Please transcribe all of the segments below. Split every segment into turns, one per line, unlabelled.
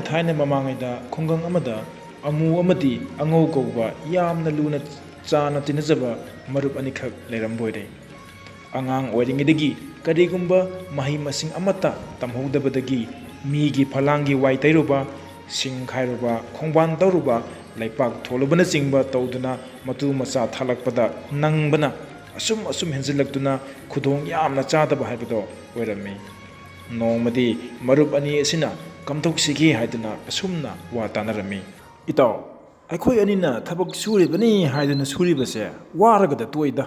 Thaina mamangayda khungang amada amu amadi angau kauba yamna luna chana tinajaba marup anikak leiramboire. Angang oiringidagi karigumba mahi masing amata tamhodabadagi migi phalangi wai tairuba sing khairuba khongban tauruba laipak tholubana chingba tawduna matu macha thalakpada nangbana asum henjilaktuna khudong yamna chadaba haibado oirami. Nongmadi marup ani asina kamtauksigi haiduna asumna wa tanarami. Itaw akhoi anina thabak suribani haiduna suribase waragada toida.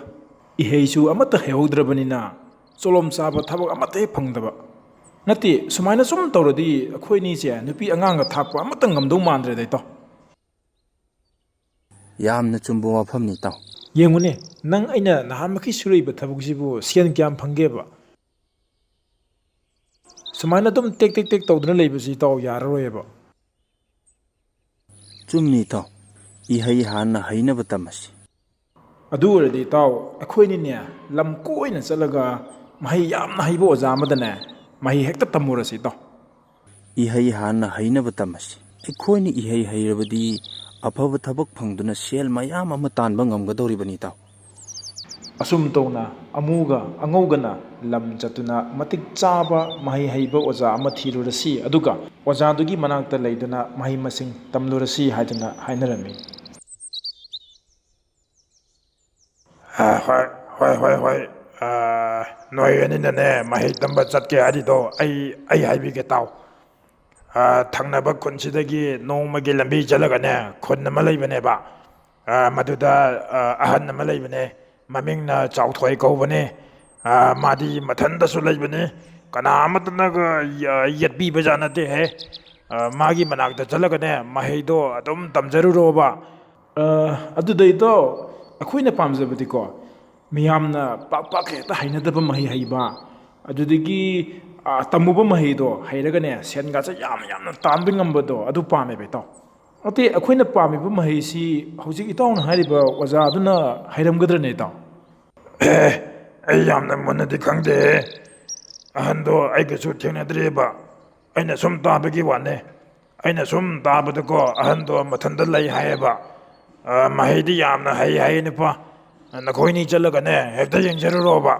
Iheisu amata hehaudrabanina cholom chaba thabak amata phangdaba. Nati sumaina sum tawradi akhoi ni se nupi anganga thakpa amata ngamdau mandre daito.
Yamna chumbu wafamni taw.
Yengune nang aina nahamaki suriba thabakjibu sian kyam phangeba. Sumaina dum tek tawduna leibasi taw yararoyeba.
Chumni taw. Ihei hana hainaba tamasi.
Adu oradi taw akhoi ni lam koina chalaga mahi yamna haibo oja amadane mahi hekta tamurasi taw.
Ihei hana hainaba tamasi. Akhoi ni ihei hairabadi afaba thabak phangduna sel mayam ama tanba ngamgadoribani taw.
Asum tawna amuga angaugana lam chatuna matik chaba mahi haiba oja ama thirurasi aduga oja dugi manakta leiduna mahi masing tamlurasi haiduna hainarami. Hoi noi anina mahi tamba chatke hadido ai haibige taw. Thangnaba khunsidagi nongmagi lambi chalagane khun ama leibane ba maduda ahan ama leibane mamingna chawthoi kaubane madi mathandasu leibane kana amatnaga yatbi bajanate he magi manakta chalagane mahaido adum tamjaruroba adudaito akhoina pamjabadiko miyamna pak heta hainadaba mahi haiba adudagi tamuba mahido hairagane sengacha yamna tanbi ngambado adu pame beto ate akhoina pamiba mahisi hojik itawna hariba oja aduna hairamgadrane taw ai yamna monadi khangde ahando aigasu thengnadreba aina sum tabagi wane aina sum tabadako ahando mathanda lai hayeba mahidi yamna hai nipa nakhoini chalagane hekta yengjaruroba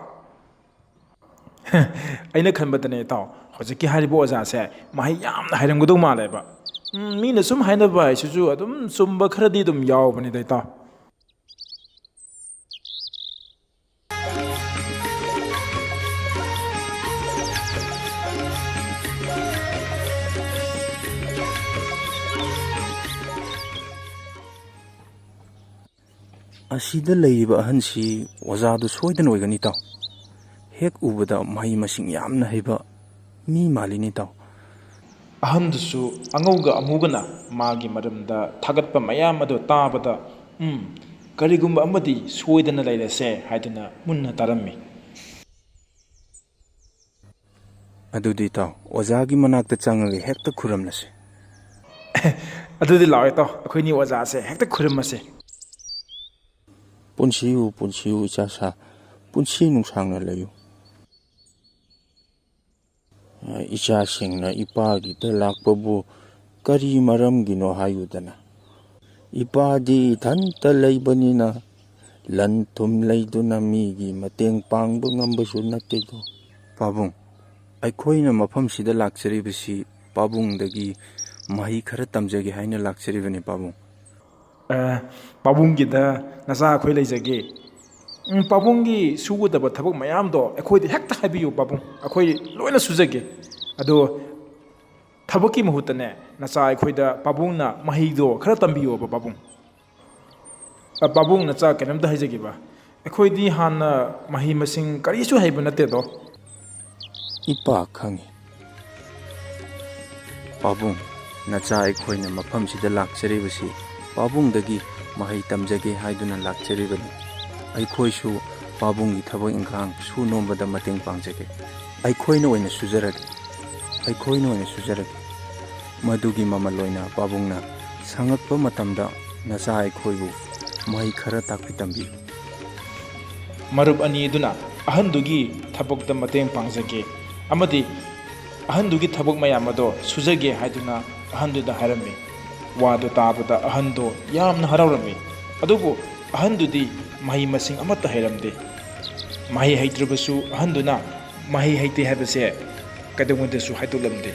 aina khanbadane taw hojiki haribo oja se mahi yamna hairamgadu maleba mina sum hainaba isuju adum sumba kharadi dum yawbani dai taw
Asida leiba ahansi wazadu soidana oigani taw. Hek ubada mahi masing yamna haiba mi malini taw.
Ahandusu angauga amugana magi maramda thagatpa mayam adu tabada karigumba amadi soidana leirase haiduna munna tarammi.
Adudi taw wazagi manakta changagi hekta khuramnase.
Adudi lawe taw akhoini wazase hekta khuramase.
Punsiu ichasa punsi nungsangna layu. Icha singna ipagi da lakpabu kari maramgino hayudana. Ipadi thanta leibanina lantum leiduna migi mateng pangba ngambasu nattedo. Pabung aikhoina mafamsida lakcharibasi pabungdagi mahi khara tamjage haina lakcharibani pabung.
Pabungida nasa akhoi leijage pabungi sugudaba thabak mayamdo akhoi hekta habiyu pabung akhoi loina sujage ado thabaki mahutane nasa akhoi da pabungna mahido khara tambiyo ba pabung pabung nacha kenamda haijage ba akhoi di hanna mahi masing karisu haiba nate do
ipa khangi pabung nacha aikhoina mafamsida lakcharibasi pabungdagi mahai tamjage haiduna lakcharibani aikhoisu ꯄꯥꯕꯨꯡꯒꯤ ꯊꯕꯛ ꯏꯪꯈꯥꯡ ꯁꯨ ꯅꯣꯝꯕꯗ ꯃꯇꯦꯡ ꯄꯥꯡꯖꯒꯦ. ꯑꯩꯈꯣꯏꯅ ꯑꯣꯏꯅ ꯁꯨꯖꯔꯒꯦ. ꯃꯗꯨꯒꯤ ꯃꯃꯜ ꯑꯣꯏꯅ ꯄꯥꯕꯨꯡꯅ ꯁꯪꯉꯛꯄ ꯃꯇꯝꯗ ꯅꯆꯥ ꯑꯩꯈꯣꯏꯕꯨ ꯃꯍꯩ ꯈꯔ ꯇꯥꯛꯄꯤ ꯇꯝꯕꯤꯌꯨ.
ꯃꯔꯨꯞ ꯑꯅꯤ ꯑꯗꯨꯅ ꯑꯍꯟꯗꯨꯒꯤ ꯊꯕꯛꯇ ꯃꯇꯦꯡ ꯄꯥꯡꯖꯒꯦ ꯑꯃꯗꯤ ꯑꯍꯟꯗꯨꯒꯤ ꯊꯕꯛ ꯃꯌꯥꯝ ꯑꯗꯣ ꯁꯨꯖꯒꯦ ꯍꯥꯏꯗꯨꯅ ꯑꯍꯟꯗꯨꯗ ꯍꯥꯏꯔꯝꯃꯤ. ꯋꯥꯗꯨ ꯇꯥꯕꯗ ꯑꯍꯟꯗꯣ ꯌꯥꯝꯅ ꯍꯔꯥꯎꯔꯝꯃꯤ. ꯑꯗꯨꯕꯨ ꯑꯍꯟꯗꯨꯗꯤ ꯃꯍꯩ ꯃꯁꯤꯡ ꯑꯃꯠꯇ ꯍꯩꯔꯝꯗꯦ. ꯃꯍꯩ ꯍꯩꯇ꯭ꯔꯕꯁꯨ ꯑꯍꯟꯗꯨꯅ ꯃꯍꯩ ꯍꯩꯇꯦ ꯍꯥꯏꯕꯁꯦ ꯀꯩꯗꯧꯉꯩꯗꯁꯨ ꯍꯥꯏꯗꯣꯛꯂꯝꯗꯦ.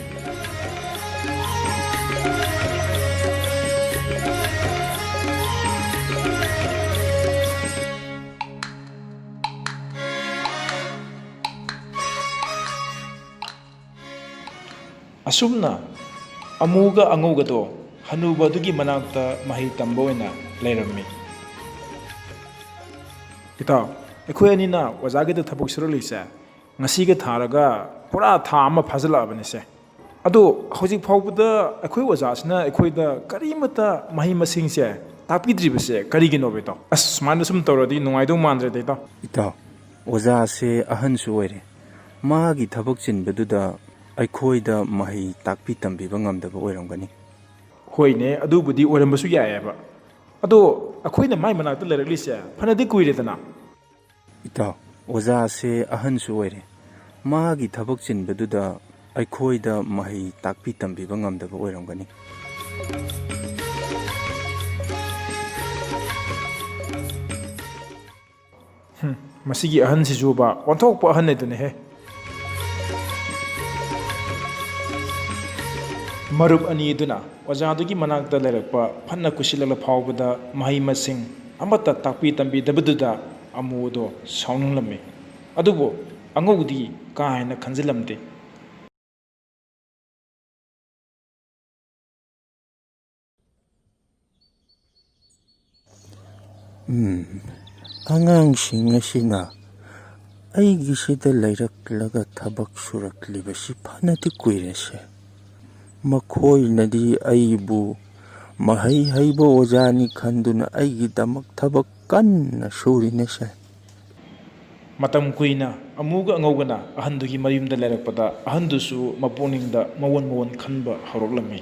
ꯑꯁꯨꯝꯅ ꯑꯃꯨꯒ ꯑꯉꯧꯒꯗꯣ ꯍꯅꯨꯕ ꯑꯗꯨꯒꯤ ꯃꯅꯥꯛꯇ ꯃꯍꯩ ꯇꯝꯕ ꯑꯣꯏꯅ ꯂꯩꯔꯝꯃꯤ. ꯏꯇꯥꯎ, ꯑꯩꯈꯣꯏ ꯑꯅꯤꯅ ꯑꯣꯖꯥꯒꯤꯗ ꯊꯕꯛ ꯁꯨꯔꯛꯂꯤꯁꯦ ꯉꯁꯤꯒ ꯊꯥꯔꯒ ꯄꯨꯔꯥ ꯊꯥ ꯑꯃ ꯐꯥꯖꯤꯜꯂꯛꯑꯕꯅꯤꯁꯦ. ꯑꯗꯣ ꯍꯧꯖꯤꯛ ꯐꯥꯎꯕꯗ ꯑꯩꯈꯣꯏ ꯑꯣꯖꯥꯁꯤꯅ ꯑꯩꯈꯣꯏꯗ ꯀꯔꯤꯃꯠꯇ ꯃꯍꯩ ꯃꯁꯤꯡꯁꯦ ꯇꯥꯛꯄꯤꯗ꯭ꯔꯤꯕꯁꯦ ꯀꯔꯤꯒꯤꯅꯣꯕ ꯏꯇꯥꯎ? ꯑꯁ ꯁꯨꯃꯥꯏꯅ ꯁꯨꯝ ꯇꯧꯔꯗꯤ ꯅꯨꯡꯉꯥꯏꯗꯧ ꯃꯥꯟꯗ꯭ꯔꯦꯗ ꯏꯇꯥꯎ.
ꯏꯇꯥꯎ, ꯑꯣꯖꯥꯁꯦ ꯑꯍꯟꯁꯨ ꯑꯣꯏꯔꯦ. ꯃꯥꯒꯤ ꯊꯕꯛ ꯆꯤꯟꯕꯗꯨꯗ ꯑꯩꯈꯣꯏꯗ ꯃꯍꯩ ꯇꯥꯛꯄꯤ ꯇꯝꯕꯤꯕ ꯉꯝꯗꯕ ꯑꯣꯏꯔꯝꯒꯅꯤ.
ꯍꯣꯏꯅꯦ, ꯑꯗꯨꯕꯨꯗꯤ ꯑꯣꯏꯔꯝꯕꯁꯨ ꯌꯥꯏꯑꯕ. ꯑꯗꯣ ꯑꯩꯈꯣꯏꯅ ꯃꯥꯏ ꯃꯅꯥꯛꯇ ꯂꯩꯔꯛꯂꯤꯁꯦ ꯐꯅꯗꯤ ꯀꯨꯏꯔꯦꯗꯅ.
ꯏꯇꯥꯎ, ꯑꯣꯖꯥꯁꯦ ꯑꯍꯟꯁꯨ ꯑꯣꯏꯔꯦ. ꯃꯥꯒꯤ ꯊꯕꯛ ꯆꯤꯟꯕꯗꯨꯗ ꯑꯩꯈꯣꯏꯗ ꯃꯍꯩ ꯇꯥꯛꯄꯤ ꯇꯝꯕꯤꯕ ꯉꯝꯗꯕ ꯑꯣꯏꯔꯝꯒꯅꯤ.
ꯃꯁꯤꯒꯤ ꯑꯍꯟꯁꯤꯁꯨꯕ ꯑꯣꯟꯊꯣꯛꯄ ꯑꯍꯟ ꯍꯥꯏꯗꯨꯅꯤꯍꯦ. ꯃꯔꯨꯞ ꯑꯅꯤ ꯑꯗꯨꯅ ꯑꯣꯖꯥꯗꯨꯒꯤ ꯃꯅꯥꯛꯇ ꯂꯩꯔꯛꯄ ꯐꯟꯅ ꯀꯨꯏꯁꯤꯜꯂꯛꯂ ꯐꯥꯎꯕꯗ ꯃꯍꯩ ꯃꯁꯤꯡ ꯑꯃꯠꯇ ꯇꯥꯛꯄꯤ ꯇꯝꯕꯤꯗꯕꯗꯨꯗ ꯑꯃꯨꯗꯣ ꯁꯥꯎꯅꯤꯡꯂꯝꯃꯤ. ꯑꯗꯨꯕꯨ ꯑꯉꯧꯗꯤ ꯀꯥ ꯍꯦꯟꯅ ꯈꯟꯖꯤꯜꯂꯝꯗꯦ.
ꯑꯉꯥꯡꯁꯤꯡ ꯑꯁꯤꯅ ꯑꯩꯒꯤꯁꯤꯗ ꯂꯩꯔꯛꯂꯒ ꯊꯕꯛ ꯁꯨꯔꯛꯂꯤꯕꯁꯤ ꯐꯅꯗꯤ ꯀꯨꯏꯔꯦꯁꯦ. ꯃꯈꯣꯏꯅꯗꯤ ꯑꯩꯕꯨ ꯃꯍꯩ ꯍꯩꯕ ꯑꯣꯖꯥꯅꯤ ꯈꯟꯗꯨꯅ ꯑꯩꯒꯤꯗꯃꯛ ꯊꯕꯛ ꯀꯟꯅ ꯁꯨꯔꯤꯅꯦꯁꯦ.
ꯃꯇꯝ ꯀꯨꯏꯅ ꯑꯃꯨꯒ ꯑꯉꯧꯒꯅ ꯑꯍꯟꯗꯨꯒꯤ ꯃꯌꯨꯝꯗ ꯂꯩꯔꯛꯄꯗ ꯑꯍꯟꯗꯨꯁꯨ ꯃꯄꯨꯛꯅꯤꯡꯗ ꯃꯋꯣꯟ ꯃꯋꯣꯟ ꯈꯟꯕ ꯍꯧꯔꯛꯂꯝꯃꯤ.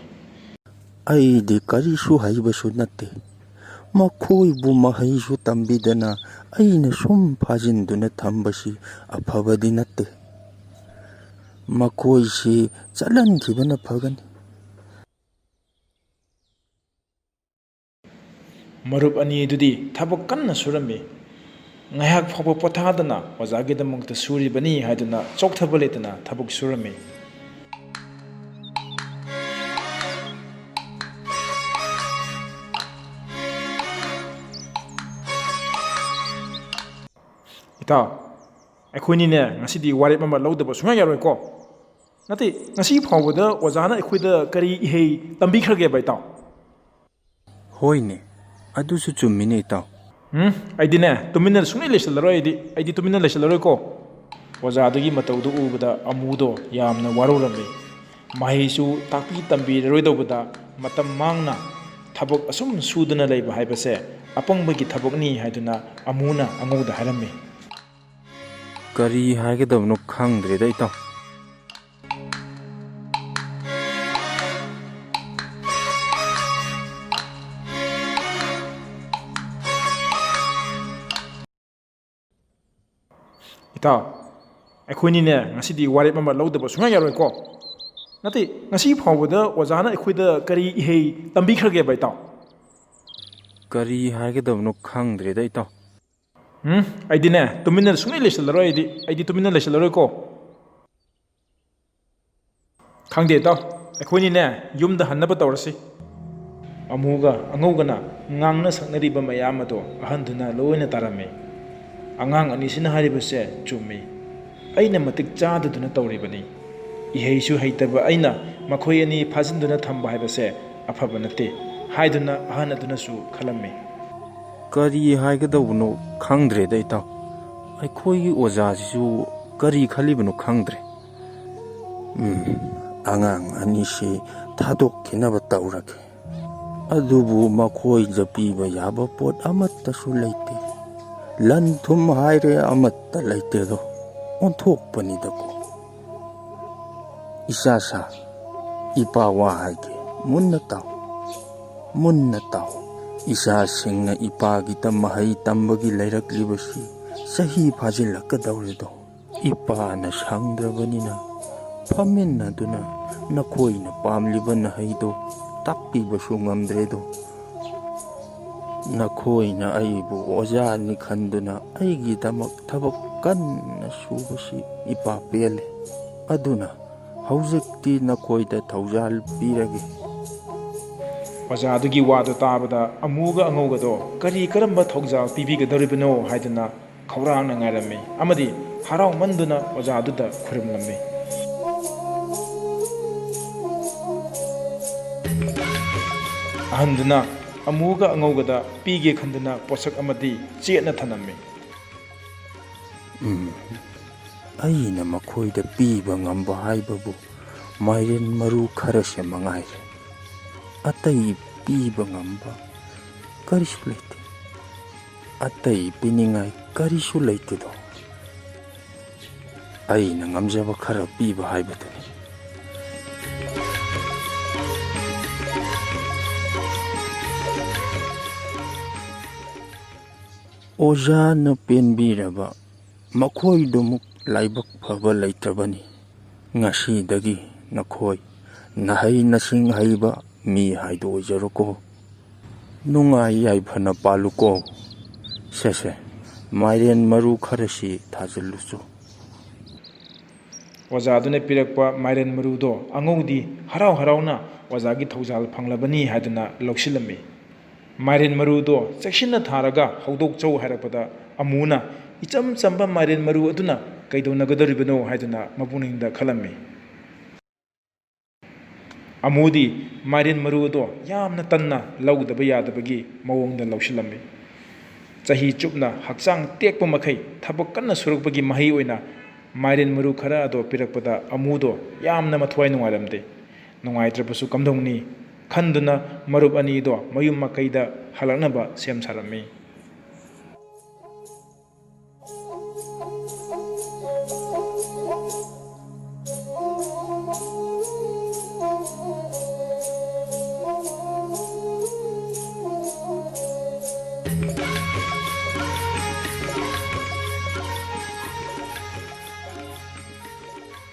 ꯑꯩꯗꯤ ꯀꯔꯤꯁꯨ ꯍꯩꯕꯁꯨ ꯅꯠꯇꯦ. ꯃꯈꯣꯏꯕꯨ ꯃꯍꯩꯁꯨ ꯇꯝꯕꯤꯗꯅ ꯑꯩꯅ ꯁꯨꯝ ꯐꯥꯖꯤꯟꯗꯨꯅ ꯊꯝꯕꯁꯤ ꯑꯐꯕꯗꯤ ꯅꯠꯇꯦ. ꯃꯈꯣꯏꯁꯤ ꯆꯠꯍꯟꯈꯤꯕꯅ ꯐꯒꯅꯤ.
ꯃꯔꯨꯞ ꯑꯅꯤ ꯑꯗꯨꯗꯤ ꯊꯕꯛ ꯀꯟꯅ ꯁꯨꯔꯝꯃꯤ. ꯉꯥꯏꯍꯥꯛ ꯐꯥꯎꯕ ꯄꯣꯊꯥꯗꯅ ꯑꯣꯖꯥꯒꯤꯗꯃꯛꯇ ꯁꯨꯔꯤꯕꯅꯤ ꯍꯥꯏꯗꯨꯅ ꯆꯣꯛꯊꯕ ꯂꯩꯇꯅ ꯊꯕꯛ ꯁꯨꯔꯝꯃꯤ. ꯏꯇꯥꯎ, ꯑꯩꯈꯣꯏꯅꯤꯅꯦ ꯉꯁꯤꯗꯤ ꯋꯥꯔꯦꯞ ꯑꯃ ꯂꯧꯗꯕ ꯁꯨꯡꯌꯥ ꯌꯥꯔꯣꯏꯀꯣ. ꯅꯠꯇꯦ, ꯉꯁꯤ ꯐꯥꯎꯕꯗ ꯑꯣꯖꯥꯅ ꯑꯩꯈꯣꯏꯗ ꯀꯔꯤ ꯏꯍꯩ ꯇꯝꯕꯤꯈ꯭ꯔꯒꯦꯕ ꯏꯇꯥꯎ?
ꯍꯣꯏꯅꯦ, ꯑꯗꯨꯁꯨ ꯆꯨꯝꯃꯤꯅꯦ ꯏꯇꯥꯎ.
ꯑꯩꯗꯤꯅꯦ ꯇꯨꯃꯤꯟꯅ ꯁꯨꯡꯂꯩ ꯂꯩꯁꯜꯂꯔꯣꯏ. ꯑꯩꯗꯤ ꯇꯨꯃꯤꯟꯅ ꯂꯩꯁꯜꯂꯔꯣꯏꯀꯣ. ꯑꯣꯖꯥꯗꯨꯒꯤ ꯃꯇꯧꯗꯨ ꯎꯕꯗ ꯑꯃꯨꯗꯣ ꯌꯥꯝꯅ ꯋꯥꯔꯧꯔꯝꯃꯤ. ꯃꯍꯩꯁꯨ ꯇꯥꯛꯄꯤ ꯇꯝꯕꯤꯔꯔꯣꯏꯗꯧꯕꯗ ꯃꯇꯝ ꯃꯥꯡꯅ ꯊꯕꯛ ꯑꯁꯨꯝ ꯁꯨꯗꯨꯅ ꯂꯩꯕ ꯍꯥꯏꯕꯁꯦ ꯑꯄꯪꯕꯒꯤ ꯊꯕꯛꯅꯤ ꯍꯥꯏꯗꯨꯅ ꯑꯃꯨꯅ ꯑꯉꯧꯗ ꯍꯥꯏꯔꯝꯃꯤ.
ꯀꯔꯤ ꯍꯥꯏꯒꯗꯕꯅꯣ ꯈꯪꯗ꯭ꯔꯦꯗ ꯏꯇꯥꯎ.
ꯏꯇꯥꯎ, ꯑꯩꯈꯣꯏꯅꯤꯅꯦ ꯉꯁꯤꯗꯤ ꯋꯥꯔꯦꯞ ꯑꯃ ꯂꯧꯗꯕ ꯁꯨꯡꯌꯥ ꯌꯥꯔꯣꯏꯀꯣ. ꯅꯠꯇꯦ, ꯉꯁꯤ ꯐꯥꯎꯕꯗ ꯑꯣꯖꯥꯅ ꯑꯩꯈꯣꯏꯗ ꯀꯔꯤ ꯏꯍꯩ ꯇꯝꯕꯤꯈ꯭ꯔꯒꯦꯕ ꯏꯇꯥꯎ?
ꯀꯔꯤ ꯍꯥꯏꯒꯗꯕꯅꯣ ꯈꯪꯗ꯭ꯔꯦꯗ ꯏꯇꯥꯎ.
ꯑꯩꯗꯤꯅꯦ ꯇꯨꯃꯤꯟꯅ ꯁꯨꯡꯂꯩ ꯂꯩꯁꯜꯂꯔꯣꯏ. ꯑꯩꯗꯤ ꯇꯨꯃꯤꯟꯅ ꯂꯩꯁꯜꯂꯔꯣꯏꯀꯣ. ꯈꯪꯗꯦ ꯏꯇꯥꯎ, ꯑꯩꯈꯣꯏꯅꯤꯅꯦ ꯌꯨꯝꯗ ꯍꯟꯅꯕ ꯇꯧꯔꯁꯤ. ꯑꯃꯨꯒ ꯑꯉꯧꯒꯅ ꯉꯥꯡꯅ ꯁꯛꯅꯔꯤꯕ ꯃꯌꯥꯝ ꯑꯗꯣ ꯑꯍꯟꯗꯨꯅ ꯂꯣꯏꯅ ꯇꯥꯔꯝꯃꯤ. ꯑꯉꯥꯡ ꯑꯅꯤꯁꯤꯅ ꯍꯥꯏꯔꯤꯕꯁꯦ ꯆꯨꯝꯃꯤ. ꯑꯩꯅ ꯃꯇꯤꯛ ꯆꯥꯗꯗꯨꯅ ꯇꯧꯔꯤꯕꯅꯤ. ꯏꯍꯩꯁꯨ ꯍꯩꯇꯕ ꯑꯩꯅ ꯃꯈꯣꯏ ꯑꯅꯤ ꯐꯥꯖꯤꯟꯗꯨꯅ ꯊꯝꯕ ꯍꯥꯏꯕꯁꯦ ꯑꯐꯕ ꯅꯠꯇꯦ ꯍꯥꯏꯗꯨꯅ ꯑꯍꯟ ꯑꯗꯨꯅꯁꯨ ꯈꯜꯂꯝꯃꯤ.
ꯀꯔꯤ ꯍꯥꯏꯒꯗꯧꯕꯅꯣ ꯈꯪꯗ꯭ꯔꯦꯗ ꯏꯇꯥꯎ. ꯑꯩꯈꯣꯏꯒꯤ ꯑꯣꯖꯥꯁꯤꯁꯨ ꯀꯔꯤ ꯈꯜꯂꯤꯕꯅꯣ ꯈꯪꯗ꯭ꯔꯦ. ꯑꯉꯥꯡ ꯑꯅꯤꯁꯤ ꯊꯥꯗꯣꯛꯈꯤꯅꯕ ꯇꯧꯔꯒꯦ. ꯑꯗꯨꯕꯨ ꯃꯈꯣꯏꯗ ꯄꯤꯕ ꯌꯥꯕ ꯄꯣꯠ ꯑꯃꯠꯇꯁꯨ ꯂꯩꯇꯦ. ꯂꯟ ꯊꯨꯝ ꯍꯥꯏꯔꯦ ꯑꯃꯠꯇ ꯂꯩꯇꯦꯗꯣ ꯑꯣꯟꯊꯣꯛꯄꯅꯤꯗꯀꯣ ꯏꯆꯥꯁꯥ ꯏꯄꯥ ꯋꯥ ꯍꯥꯏꯒꯦ ꯃꯨꯟꯅ ꯇꯥꯎ ꯃꯨꯟꯅ ꯇꯥꯎ ꯏꯆꯥꯁꯤꯡꯅ ꯏꯄꯥꯒꯤꯗ ꯃꯍꯩ ꯇꯝꯕꯒꯤ ꯂꯩꯔꯛꯂꯤꯕꯁꯤ ꯆꯍꯤ ꯐꯥꯖꯤꯜꯂꯛꯀꯗꯧꯔꯦꯗꯣ ꯏꯄꯥꯅ ꯁꯪꯗ꯭ꯔꯕꯅꯤꯅ ꯐꯝꯃꯤꯟꯅꯗꯨꯅ ꯅꯈꯣꯏꯅ ꯄꯥꯝꯂꯤꯕ ꯅꯍꯩꯗꯣ ꯇꯥꯛꯄꯤꯕꯁꯨ ꯉꯝꯗ꯭ꯔꯦꯗꯣ ꯅꯈꯣꯏꯅ ꯑꯩꯕꯨ ꯑꯣꯖꯥꯅꯤ ꯈꯟꯗꯨꯅ ꯑꯩꯒꯤꯗꯃꯛ ꯊꯕꯛ ꯀꯟꯅ ꯁꯨꯕꯁꯤ ꯏꯄꯥ ꯄꯦꯜꯂꯦ ꯑꯗꯨꯅ ꯍꯧꯖꯤꯛꯇꯤ ꯅꯈꯣꯏꯗ ꯊꯧꯖꯥꯜ ꯄꯤꯔꯒꯦ
ꯑꯣꯖꯥꯗꯨꯒꯤ ꯋꯥꯗꯨ ꯇꯥꯕꯗ ꯑꯃꯨꯒ ꯑꯉꯧꯒꯗꯣ ꯀꯔꯝꯕ ꯊꯧꯖꯥꯜ ꯄꯤꯕꯤꯒꯗꯧꯔꯤꯕꯅꯣ ꯍꯥꯏꯗꯨꯅ ꯈꯧꯔꯥꯡꯅ ꯉꯥꯏꯔꯝꯃꯤ ꯑꯃꯗꯤ ꯍꯔꯥꯎꯃꯟꯗꯨꯅ ꯑꯣꯖꯥꯗꯨꯗ ꯈꯨꯔꯨꯝꯂꯝꯃꯤ꯫ ꯑꯍꯟꯗꯨꯅ ꯑꯃꯨꯒ ꯑꯉꯧꯒꯗ ꯄꯤꯒꯦ ꯈꯟꯗꯨꯅ ꯄꯣꯠꯁꯛ ꯑꯃꯗꯤ ꯆꯦꯠꯅ ꯊꯅꯝꯃꯤ꯫
ꯑꯩꯅ ꯃꯈꯣꯏꯗ ꯄꯤꯕ ꯉꯝꯕ ꯍꯥꯏꯕꯕꯨ ꯃꯥꯏꯔꯦꯟ ꯃꯔꯨ ꯈꯔꯁꯦ ꯃꯉꯥꯏꯔꯦ ꯑꯇꯩ ꯄꯤꯕ ꯉꯝꯕ ꯀꯔꯤꯁꯨ ꯂꯩꯇꯦ ꯑꯇꯩ ꯄꯤꯅꯤꯡꯉꯥꯏ ꯀꯔꯤꯁꯨ ꯂꯩꯇꯦꯗꯣ ꯑꯩꯅ ꯉꯝꯖꯕ ꯈꯔ ꯄꯤꯕ ꯍꯥꯏꯕꯗꯨꯅꯤ꯫ ꯑꯣꯖꯥꯅ ꯄꯦꯟꯕꯤꯔꯕ ꯃꯈꯣꯏꯗꯨꯃꯨꯛ ꯂꯥꯏꯕꯛ ꯐꯕ ꯂꯩꯇ꯭ꯔꯕꯅꯤ꯫ ꯉꯁꯤꯗꯒꯤ ꯅꯈꯣꯏ ꯅꯍꯩ ꯅꯁꯤꯡ ꯍꯩꯕ ꯃꯤ ꯍꯥꯏꯗꯨ ꯑꯣꯏꯖꯔꯣꯀꯣ ꯅꯨꯡꯉꯥꯏ ꯌꯥꯏꯐꯅ ꯄꯥꯜꯂꯨꯀꯣ ꯁꯦꯁꯦ ꯃꯥꯏꯔꯦꯟ ꯃꯔꯨ ꯈꯔꯁꯤ ꯊꯥꯖꯤꯜꯂꯨꯆꯣ꯫
ꯑꯣꯖꯥꯗꯨꯅ ꯄꯤꯔꯛꯄ ꯃꯥꯏꯔꯦꯟ ꯃꯔꯨꯗꯣ ꯑꯉꯧꯗꯤ ꯍꯔꯥꯎ ꯍꯔꯥꯎꯅ ꯑꯣꯖꯥꯒꯤ ꯊꯧꯖꯥꯜ ꯐꯪꯂꯕꯅꯤ ꯍꯥꯏꯗꯨꯅ ꯂꯧꯁꯤꯜꯂꯝꯃꯤ꯫ ꯃꯥꯏꯔꯦꯟ ꯃꯔꯨꯗꯣ ꯆꯦꯛꯁꯤꯟꯅ ꯊꯥꯔꯒ ꯍꯧꯗꯣꯛꯆꯧ ꯍꯥꯏꯔꯛꯄꯗ ꯑꯃꯨꯅ ꯏꯆꯝ ꯆꯝꯕ ꯃꯥꯏꯔꯦꯟ ꯃꯔꯨ ꯑꯗꯨꯅ ꯀꯩꯗꯧꯅꯒꯗꯧꯔꯤꯕꯅꯣ ꯍꯥꯏꯗꯨꯅ ꯃꯄꯨꯛꯅꯤꯡꯗ ꯈꯜꯂꯝꯃꯤ꯫ ꯑꯃꯨꯗꯤ ꯃꯥꯏꯔꯦꯟ ꯃꯔꯨ ꯑꯗꯣ ꯌꯥꯝꯅ ꯇꯟꯅ ꯂꯧꯗꯕ ꯌꯥꯗꯕꯒꯤ ꯃꯑꯣꯡꯗ ꯂꯧꯁꯤꯜꯂꯝꯃꯤ꯫ ꯆꯍꯤ ꯆꯨꯞꯅ ꯍꯛꯆꯥꯡ ꯇꯦꯛꯄ ꯃꯈꯩ ꯊꯕꯛ ꯀꯟꯅ ꯁꯨꯔꯛꯄꯒꯤ ꯃꯍꯩ ꯑꯣꯏꯅ ꯃꯥꯏꯔꯦꯟ ꯃꯔꯨ ꯈꯔ ꯑꯗꯣ ꯄꯤꯔꯛꯄꯗ ꯑꯃꯨꯗꯣ ꯌꯥꯝꯅ ꯃꯊ꯭ꯋꯥꯏ ꯅꯨꯡꯉꯥꯏꯔꯝꯗꯦ꯫ ꯅꯨꯡꯉꯥꯏꯇ꯭ꯔꯕꯁꯨ ꯀꯝꯗꯧꯅꯤ ꯈꯟꯗꯨꯅ ꯃꯔꯨꯞ ꯑꯅꯤꯗꯣ ꯃꯌꯨꯝ ꯃꯀꯩꯗ ꯍꯜꯂꯛꯅꯕ ꯁꯦꯝ ꯁꯥꯔꯝꯃꯤ꯫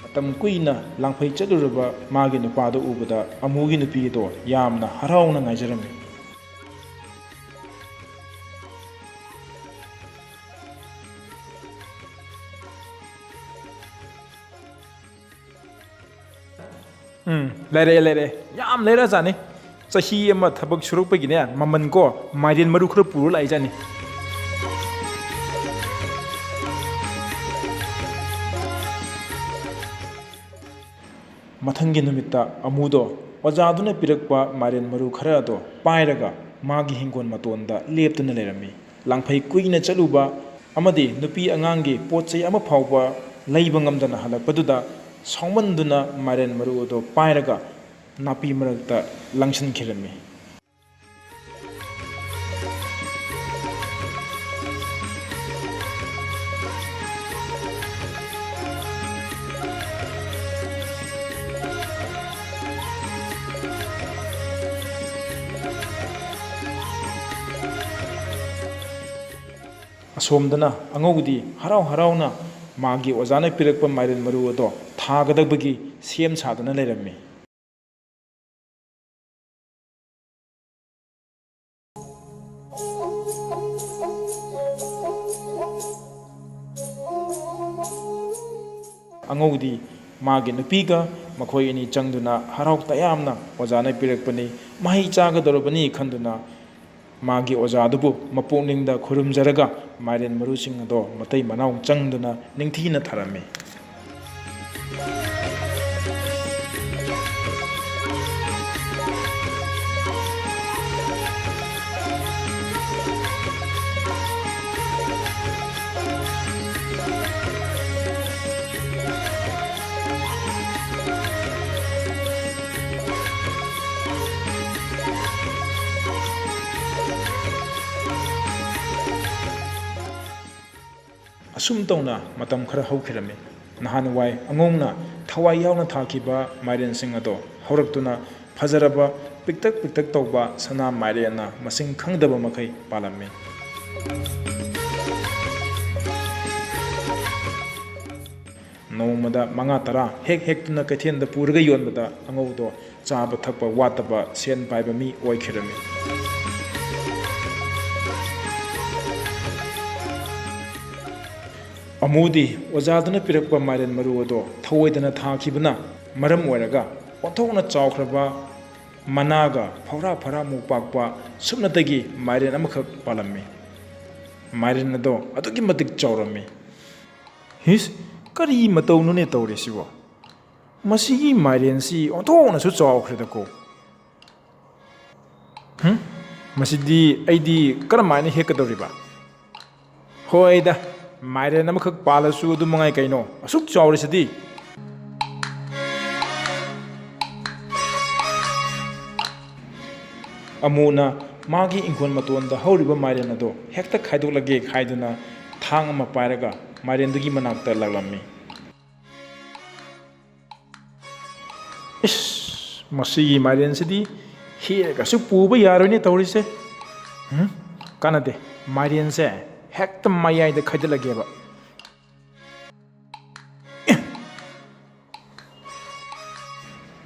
ꯃꯇꯝ ꯀꯨꯏꯅ ꯂꯥꯡꯐꯩ ꯆꯠꯂꯨꯔꯕ ꯃꯥꯒꯤ ꯅꯨꯄꯥꯗꯨ ꯎꯕꯗ ꯑꯃꯨꯒꯤ ꯅꯨꯄꯤꯗꯣ ꯌꯥꯝꯅ ꯍꯔꯥꯎꯅ ꯉꯥꯏꯖꯔꯝꯃꯤ꯫ ꯂꯩꯔꯛꯑꯦ ꯌꯥꯝ ꯂꯩꯔꯛꯑꯖꯥꯠꯅꯤ꯫ ꯆꯍꯤ ꯑꯃ ꯊꯕꯛ ꯁꯨꯔꯛꯄꯒꯤꯅꯦ ꯃꯃꯟ ꯀꯣ ꯃꯥꯏꯔꯦꯟ ꯃꯔꯨ ꯈꯔ ꯄꯨꯔ ꯂꯥꯛꯏꯖꯥꯠꯅꯤ꯫ ꯃꯊꯪꯒꯤ ꯅꯨꯃꯤꯠꯇ ꯑꯃꯨꯗꯣ ꯑꯣꯖꯥꯗꯨꯅ ꯄꯤꯔꯛꯄ ꯃꯥꯏꯔꯦꯟ ꯃꯔꯨ ꯈꯔ ꯑꯗꯣ ꯄꯥꯏꯔꯒ ꯃꯥꯒꯤ ꯍꯤꯡꯒꯣꯜ ꯃꯇꯣꯟꯗ ꯂꯦꯞꯇꯨꯅ ꯂꯩꯔꯝꯃꯤ꯫ ꯂꯥꯡꯐꯩ ꯀꯨꯏꯅ ꯆꯠꯂꯨꯕ ꯑꯃꯗꯤ ꯅꯨꯄꯤ ꯑꯉꯥꯡꯒꯤ ꯄꯣꯠ ꯆꯩ ꯑꯃ ꯐꯥꯎꯕ ꯂꯩꯕ ꯉꯝꯗꯅ ꯍꯜꯂꯛꯄꯗꯨꯗ ꯁꯥꯎꯃꯟꯗꯨꯅ ꯃꯥꯏꯔꯦꯟ ꯃꯔꯨ ꯑꯗꯣ ꯄꯥꯏꯔꯒ ꯅꯥꯄꯤ ꯃꯔꯛꯇ ꯂꯪꯁꯤꯟꯈꯤꯔꯝꯃꯤ꯫ ꯑꯁꯣꯝꯗꯅ ꯑꯉꯧꯗꯤ ꯍꯔꯥꯎ ꯍꯔꯥꯎꯅ ꯃꯥꯒꯤ ꯑꯣꯖꯥꯅ ꯄꯤꯔꯛꯄ ꯃꯥꯏꯔꯦꯟ ꯃꯔꯨ ꯑꯗꯣ ꯊꯥꯒꯗꯕꯒꯤ ꯁꯦꯝ ꯁꯥꯗꯨꯅ ꯂꯩꯔꯝꯃꯤ꯫ ꯑꯉꯧꯗꯤ ꯃꯥꯒꯤ ꯅꯨꯄꯤꯒ ꯃꯈꯣꯏ ꯑꯅꯤ ꯆꯪꯗꯨꯅ ꯍꯔꯥꯎ ꯇꯌꯥꯝꯅ ꯑꯣꯖꯥꯅ ꯄꯤꯔꯛꯄꯅꯤ ꯃꯍꯩ ꯆꯥꯒꯗꯧꯔꯕꯅꯤ ꯈꯟꯗꯨꯅ ꯃꯥꯒꯤ ꯑꯣꯖꯥꯗꯨꯕꯨ ꯃꯄꯨꯛꯅꯤꯡꯗ ꯈꯨꯔꯨꯝꯖꯔꯒ ꯃꯥꯏꯔꯦꯟ ꯃꯔꯨꯁꯤꯡ ꯑꯗꯣ ꯃꯇꯩ ꯃꯅꯥꯎ ꯆꯪꯗꯨꯅ ꯅꯤꯡꯊꯤꯅ ꯊꯥꯔꯝꯃꯤ꯫ ꯑꯁꯨꯝ ꯇꯧꯅ ꯃꯇꯝ ꯈꯔ ꯍꯧꯈꯤꯔꯝꯃꯤ꯫ ꯅꯍꯥꯟꯋꯥꯏ ꯑꯉꯧꯅ ꯊꯋꯥꯏ ꯌꯥꯎꯅ ꯊꯥꯈꯤꯕ ꯃꯥꯏꯔꯦꯟꯁꯤꯡ ꯑꯗꯣ ꯍꯧꯔꯛꯇꯨꯅ ꯐꯖꯔꯕ ꯄꯤꯛꯇꯛ ꯄꯤꯛꯇꯛ ꯇꯧꯕ ꯁꯅꯥ ꯃꯥꯏꯔꯦꯟꯅ ꯃꯁꯤꯡ ꯈꯪꯗꯕ ꯃꯈꯩ ꯄꯥꯜꯂꯝꯃꯤ꯫ ꯅꯣꯡꯃꯗ 5-10 ꯍꯦꯛꯇꯨꯅ ꯀꯩꯊꯦꯜꯗ ꯄꯨꯔꯒ ꯌꯣꯟꯕꯗ ꯑꯉꯧꯗꯣ ꯆꯥꯕ ꯊꯛꯄ ꯋꯥꯠꯇꯕ ꯁꯦꯟ ꯄꯥꯏꯕ ꯃꯤ ꯑꯣꯏꯈꯤꯔꯝꯃꯤ꯫ ꯑꯃꯨꯗꯤ ꯑꯣꯖꯥꯗꯨꯅ ꯄꯤꯔꯛꯄ ꯃꯥꯏꯔꯦꯟ ꯃꯔꯨ ꯑꯗꯣ ꯊꯧꯑꯣꯏꯗꯅ ꯊꯥꯈꯤꯕꯅ ꯃꯔꯝ ꯑꯣꯏꯔꯒ ꯑꯣꯟꯊꯣꯛꯅ ꯆꯥꯎꯈ꯭ꯔꯕ ꯃꯅꯥꯒ ꯐꯧꯔꯥ-ꯐꯧꯔꯥꯃꯨꯛ ꯄꯥꯛꯄ ꯁꯨꯞꯅꯇꯒꯤ ꯃꯥꯏꯔꯦꯟ ꯑꯃꯈꯛ ꯄꯥꯜꯂꯝꯃꯤ꯫ ꯃꯥꯏꯔꯦꯟ ꯑꯗꯣ ꯑꯗꯨꯛꯀꯤ ꯃꯇꯤꯛ ꯆꯥꯎꯔꯝꯃꯤ꯫ ꯍꯤꯁ, ꯀꯔꯤ ꯃꯇꯧꯅꯣꯅꯦ ꯇꯧꯔꯤꯁꯤꯕꯣ? ꯃꯁꯤꯒꯤ ꯃꯥꯏꯔꯦꯟꯁꯤ ꯑꯣꯟꯊꯣꯛꯅꯁꯨ ꯆꯥꯎꯈ꯭ꯔꯦꯗꯀꯣ꯫ ꯃꯁꯤꯗꯤ ꯑꯩꯗꯤ ꯀꯔꯝꯃꯥꯏꯅ ꯍꯦꯛꯀꯗꯧꯔꯤꯕ? ꯍꯣꯏꯗ, ꯃꯥꯏꯔꯦꯟ ꯑꯃꯈꯛ ꯄꯥꯜꯂꯁꯨ ꯑꯗꯨꯝ ꯃꯉꯥꯏ ꯀꯩꯅꯣ, ꯑꯁꯨꯛ ꯆꯥꯎꯔꯤꯁꯤꯗꯤ꯫ ꯑꯃꯨꯅ ꯃꯥꯒꯤ ꯏꯪꯈꯣꯜ ꯃꯇꯣꯟꯗ ꯍꯧꯔꯤꯕ ꯃꯥꯏꯔꯦꯟ ꯑꯗꯣ ꯍꯦꯛꯇ ꯈꯥꯏꯗꯣꯛꯂꯒꯦ ꯍꯥꯏꯗꯨꯅ ꯊꯥꯡ ꯑꯃ ꯄꯥꯏꯔꯒ ꯃꯥꯏꯔꯦꯟꯗꯨꯒꯤ ꯃꯅꯥꯛꯇ ꯂꯥꯛꯂꯝꯃꯤ꯫ ꯏꯁ, ꯃꯁꯤꯒꯤ ꯃꯥꯏꯔꯦꯟꯁꯤꯗꯤ ꯍꯦꯛꯑꯒꯁꯨ ꯄꯨꯕ ꯌꯥꯔꯣꯏꯅꯦ ꯇꯧꯔꯤꯁꯦ꯫ ꯀꯥꯟꯅꯗꯦ, ꯃꯥꯏꯔꯦꯟꯁꯦ ꯍꯦꯛꯇ ꯃꯌꯥꯏꯗ ꯈꯥꯏꯗꯠꯂꯒꯦꯕ꯫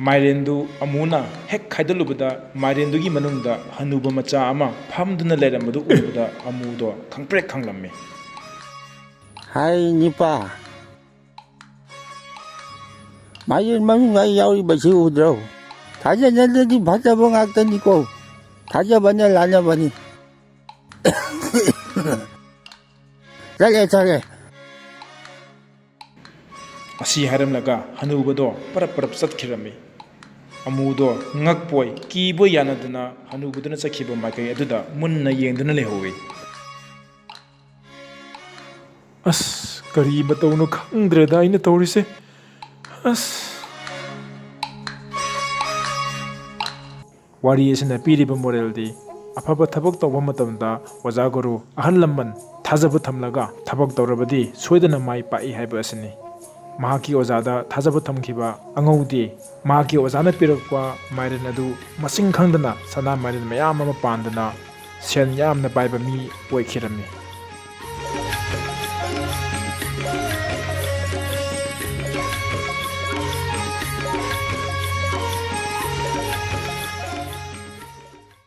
ꯃꯥꯏꯔꯦꯟꯗꯨ ꯑꯃꯨꯅ ꯍꯦꯛ ꯈꯥꯏꯗꯠꯂꯨꯕꯗ ꯃꯥꯏꯔꯦꯟꯗꯨꯒꯤ ꯃꯅꯨꯡꯗ ꯍꯅꯨꯕ ꯃꯆꯥ ꯑꯃ ꯐꯝꯗꯨꯅ ꯂꯩꯔꯝꯕꯗꯨ ꯎꯕꯗ ꯑꯃꯨꯗꯣ ꯈꯪꯄ꯭ꯔꯦꯛ ꯈꯪꯂꯝꯃꯤ꯫
ꯍꯥꯏ ꯅꯤꯄꯥ, ꯃꯥꯏꯔꯦꯟ ꯃꯅꯨꯡꯗ ꯌꯥꯎꯔꯤꯕꯁꯤ ꯎꯗ꯭ꯔꯣ? ꯊꯥꯖꯅꯗ꯭ꯔꯗꯤ ꯐꯠꯇꯕ ꯉꯥꯛꯇꯅꯤꯀꯣ, ꯊꯥꯖꯕꯅ ꯂꯥꯟꯅꯕꯅꯤ꯫ ꯆꯠꯂꯦ꯫
ꯑꯁꯤ ꯍꯥꯏꯔꯝꯂꯒ ꯍꯅꯨꯕꯗꯣ ꯄꯔꯞ ꯆꯠꯈꯤꯔꯝꯃꯤ꯫ ꯑꯃꯨꯗꯣ ꯉꯛꯄꯣꯏ ꯀꯤꯕꯣꯏ ꯌꯥꯅꯗꯨꯅ ꯍꯅꯨꯕꯗꯨꯅ ꯆꯠꯈꯤꯕ ꯃꯥꯏꯀꯩ ꯑꯗꯨꯗ ꯃꯨꯟꯅ ꯌꯦꯡꯗꯨꯅ ꯂꯩꯍꯧꯏ꯫ ꯑꯁ, ꯀꯔꯤ ꯃꯇꯧꯅꯣ ꯈꯪꯗ꯭ꯔꯦꯗ ꯑꯩꯅ ꯇꯧꯔꯤꯁꯦ꯫ ꯋꯥꯔꯤ ꯑꯁꯤꯅ ꯄꯤꯔꯤꯕ ꯃꯣꯔꯦꯜꯗꯤ ꯑꯐꯕ ꯊꯕꯛ ꯇꯧꯕ ꯃꯇꯝꯗ ꯑꯣꯖꯥ ꯒꯨꯔꯨ ꯑꯍꯜ ꯂꯃꯟ ꯊꯥꯖꯕ ꯊꯝꯂꯒ ꯊꯕꯛ ꯇꯧꯔꯕꯗꯤ ꯁꯣꯏꯗꯅ ꯃꯥꯏ ꯄꯥꯛꯏ ꯍꯥꯏꯕ ꯑꯁꯤꯅꯤ꯫ ꯃꯍꯥꯛꯀꯤ ꯑꯣꯖꯥꯗ ꯊꯥꯖꯕ ꯊꯝꯈꯤꯕ ꯑꯉꯧꯗꯤ ꯃꯍꯥꯛꯀꯤ ꯑꯣꯖꯥꯅ ꯄꯤꯔꯛꯄ ꯃꯥꯏꯔꯦꯟ ꯑꯗꯨ ꯃꯁꯤꯡ ꯈꯪꯗꯅ ꯁꯅꯥ ꯃꯥꯏꯔꯦꯟ ꯃꯌꯥꯝ ꯑꯃ ꯄꯥꯟꯗꯅ ꯁꯦꯟ ꯌꯥꯝꯅ ꯄꯥꯏꯕ ꯃꯤ ꯑꯣꯏꯈꯤꯔꯝꯃꯤ꯫